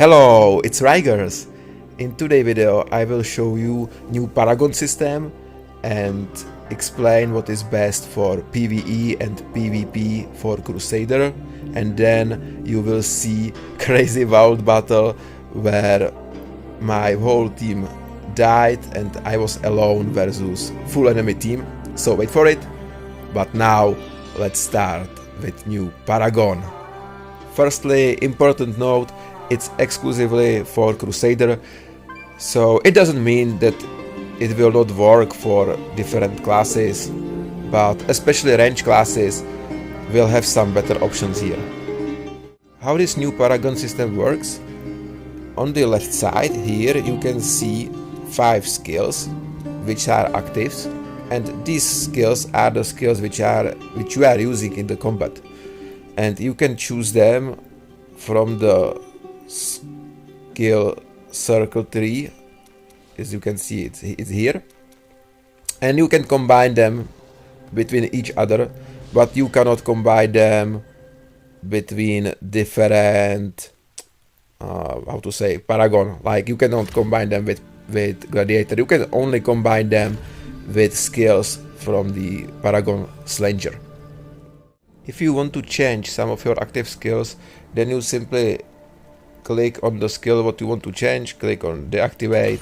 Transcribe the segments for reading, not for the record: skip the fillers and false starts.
Hello, it's Rigers. In today's video I will show you new Paragon system and explain what is best for PvE and PvP for Crusader, and then you will see crazy world battle where my whole team died and I was alone versus full enemy team. So wait for it. But now let's start with new Paragon. Firstly, important note, it's exclusively for Crusader, so it doesn't mean that it will not work for different classes, but especially range classes will have some better options here. How this new Paragon system works? On the left side here you can see 5 skills which are actives, and these skills are the skills which you are using in the combat, and you can choose them from the skill circle tree, as you can see it's here, and you can combine them between each other, but you cannot combine them between different how to say, Paragon. Like, you cannot combine them with Gladiator, you can only combine them with skills from the Paragon Slanger. If you want to change some of your active skills, then you simply click on the skill what you want to change, click on deactivate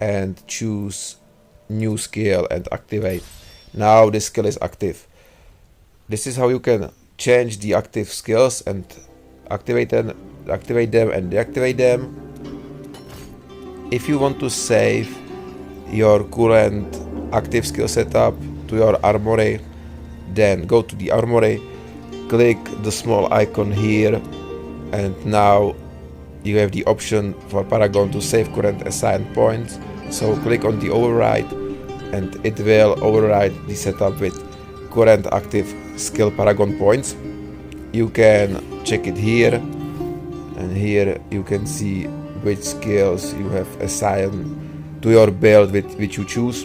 and choose new skill and activate. Now this skill is active. This is how you can change the active skills and activate them and deactivate them. If you want to save your current active skill setup to your armory, then go to the armory, click the small icon here, and now you have the option for Paragon to save current assigned points. So click on the override and it will override the setup with current active skill Paragon points. You can check it here, and here you can see which skills you have assigned to your build which you choose.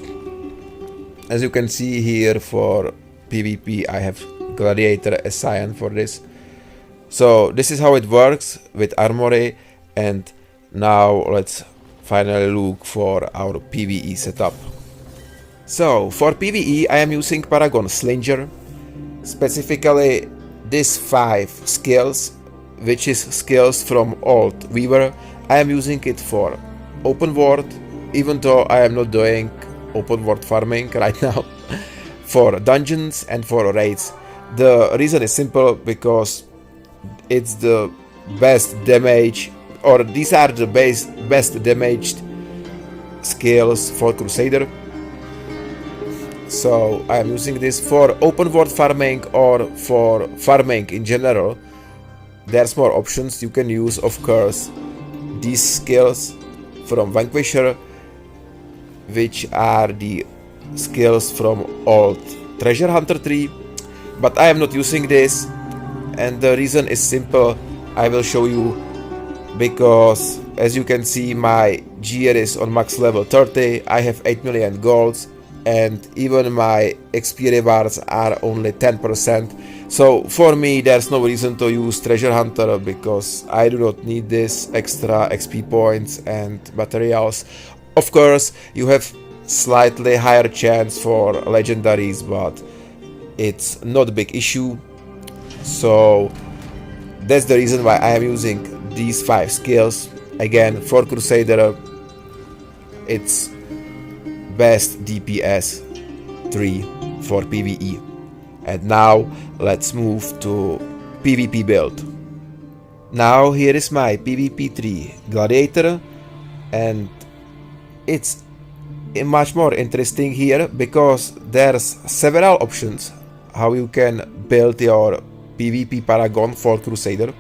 As you can see here, for PvP I have Gladiator assigned for this. So this is how it works with armory, and now let's finally look for our PvE setup. So for PvE I am using Paragon Slanger, specifically these 5 skills, which is skills from Old Weaver. I am using it for open world, even though I am not doing open world farming right now, for dungeons and for raids. The reason is simple, because it's the best damage, or these are the best damaged skills for Crusader. So I am using this for open world farming or for farming in general. There's more options you can use, of course, these skills from Vanquisher, which are the skills from old treasure hunter tree, but I am not using this, and the reason is simple. I will show you, because as you can see my gear is on max level 30, I have 8 million golds, and even my XP rewards are only 10%. So for me there's no reason to use treasure hunter, because I do not need this extra XP points and materials. Of course you have slightly higher chance for legendaries, but it's not a big issue. So that's the reason why I am using these 5 skills. Again, for Crusader it's best DPS 3 for PvE. And now let's move to PvP build. Now here is my PvP 3 Gladiator, and it's much more interesting here because there's several options how you can build your PvP Paragon for Crusader.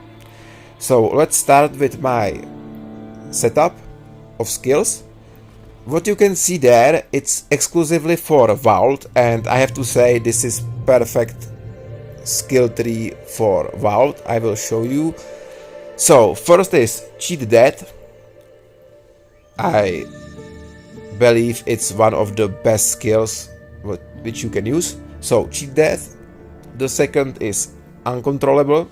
So let's start with my setup of skills. What you can see there, it's exclusively for Vault, and I have to say this is perfect skill tree for Vault. I will show you. So first is Cheat Death. I believe it's one of the best skills which you can use. So Cheat Death. The second is Uncontrollable.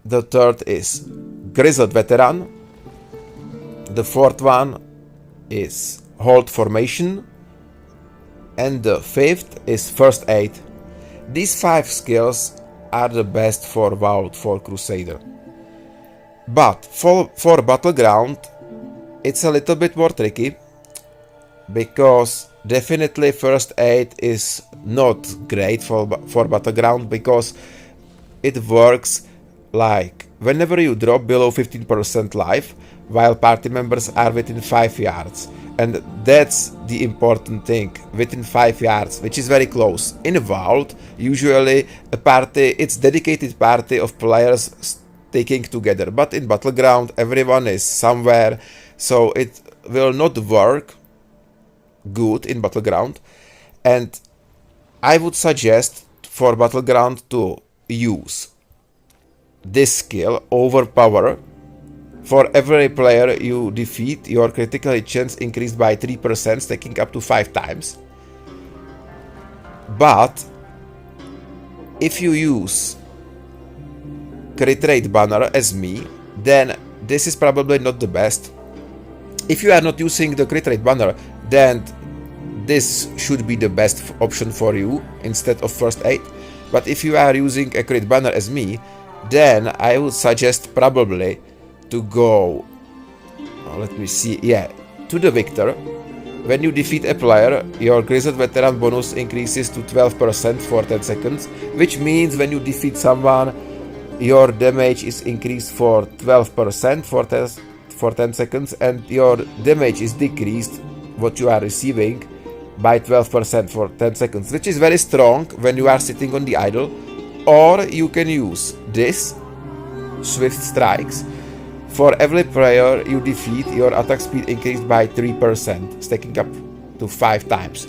The third is Grizzled Veteran. The fourth one is Hold Formation. And the fifth is First Aid. These 5 skills are the best for Vault for Crusader. But for Battleground, it's a little bit more tricky, because definitely First Aid is not great for Battleground, because it works like whenever you drop below 15% life, while party members are within 5 yards. And that's the important thing, within 5 yards, which is very close. In a Vault, usually a party, it's dedicated party of players sticking together, but in Battleground everyone is somewhere, so it will not work good in Battleground. And I would suggest for Battleground to use this skill, Overpower. For every player you defeat, your critical hit chance increased by 3%, stacking up to 5 times. But if you use Crit Rate banner as me, then this is probably not the best. If you are not using the Crit Rate banner, then this should be the best option for you instead of First Aid. But if you are using a Crit banner as me, then I would suggest probably to go, let me see, yeah, to the Victor. When you defeat a player, your Grizzled Veteran bonus increases to 12% for 10 seconds, which means when you defeat someone, your damage is increased for 12% for 10 seconds, and your damage is decreased, what you are receiving, by 12% for 10 seconds, which is very strong when you are sitting on the idle. Or you can use this, Swift Strikes. For every player you defeat, your attack speed increased by 3%, stacking up to 5 times.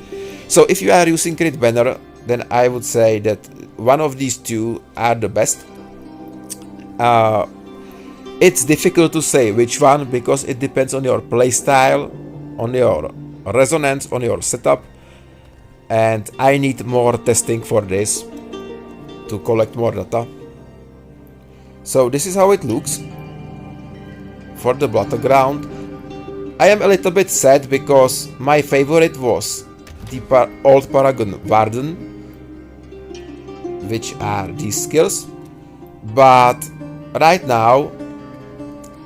So if you are using Crit Banner, then I would say that one of these two are the best. It's difficult to say which one, because it depends on your playstyle, on your resonance, on your setup, and I need more testing for this to collect more data. So this is how it looks for the Battleground. I am a little bit sad because my favorite was the old Paragon Warden, which are these skills, but right now,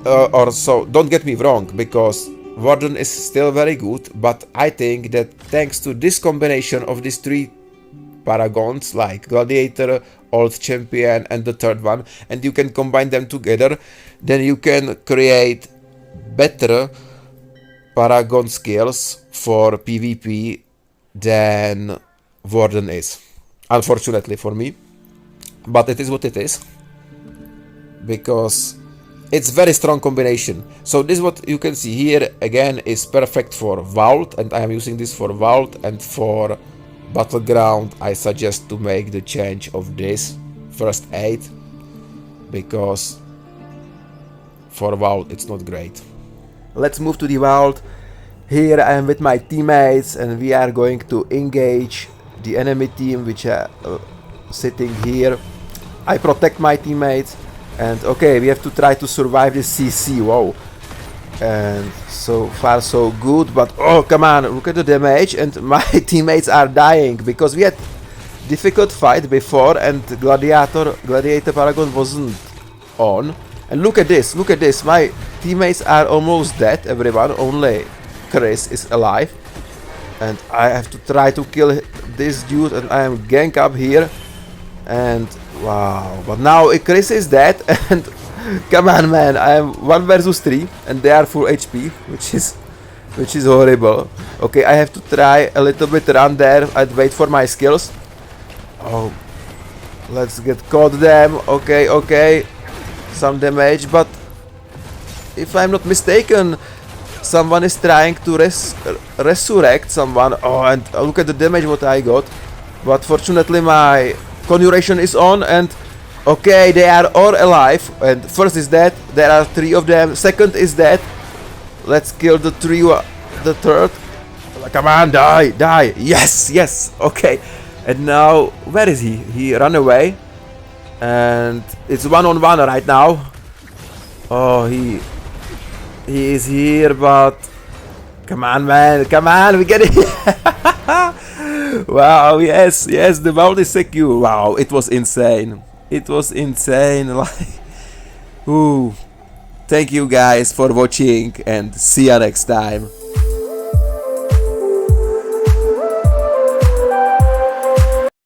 don't get me wrong, because Warden is still very good, but I think that thanks to this combination of these 3 Paragons, like Gladiator, Old Champion and the third one, and you can combine them together, then you can create better Paragon skills for PvP than Warden is. Unfortunately for me, but it is what it is, because it's very strong combination. So this is what you can see here again is perfect for Vault, and I am using this for Vault, and for Battleground I suggest to make the change of this First Aid, because for Vault it's not great. Let's move to the Vault. Here I am with my teammates and we are going to engage the enemy team, which are sitting here. I protect my teammates, and okay, we have to try to survive this CC. Wow. And so far so good, but oh come on, look at the damage, and my teammates are dying because we had difficult fight before and Gladiator Paragon wasn't on. And look at this, my teammates are almost dead, everyone, only Chris is alive. And I have to try to kill this dude, and I am gank up here. And wow, but now Chris is dead, and come on man, I am 1 versus 3 and they are full HP, which is horrible. Okay, I have to try a little bit run there and wait for my skills. Oh, let's get caught them. Okay, some damage, but if I'm not mistaken, someone is trying to resurrect someone. Oh, and look at the damage what I got. But fortunately my conjuration is on, and okay, they are all alive, and first is dead, there are 3 of them, second is dead, let's kill the third, come on, die, yes, okay, and now, where is he? He ran away, and it's 1-on-1 right now. Oh, he is here, but come on, man, come on, we get it. Wow, yes, yes, the vault is secure. Wow, it was insane. It was insane. Like, ooh. Thank you guys for watching and see you next time.